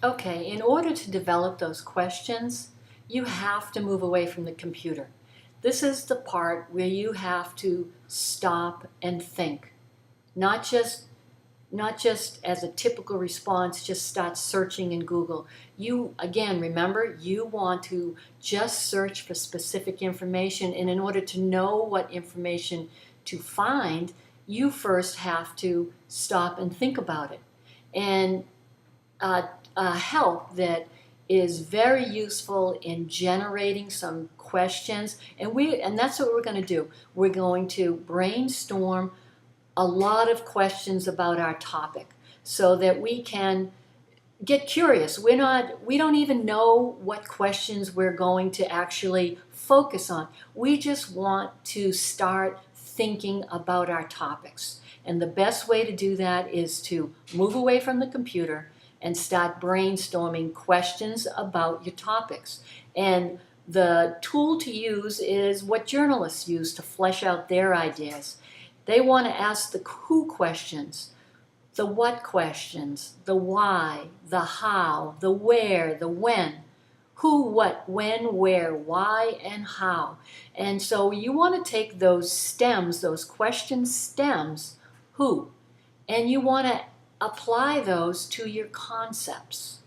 Okay, in order to develop those questions, you have to move away from the computer. This is the part where you have to stop and think, not just not just as a typical response, just start searching in Google. You, again, remember, you want to just search for specific information, and in order to know what information to find, you first have to stop and think about it. And help that is very useful in generating some questions, and that's what we're going to do. We're going to brainstorm a lot of questions about our topic so that we can get curious. We don't even know what questions we're going to actually focus on. We just want to start thinking about our topics. And the best way to do that is to move away from the computer and start brainstorming questions about your topics. And the tool to use is what journalists use to flesh out their ideas. They want to ask the who questions, the what questions, the why, the how, the where, the when. Who, what, when, where, why, and how. And so you want to take those stems, those question stems, who, and you want to apply those to your concepts.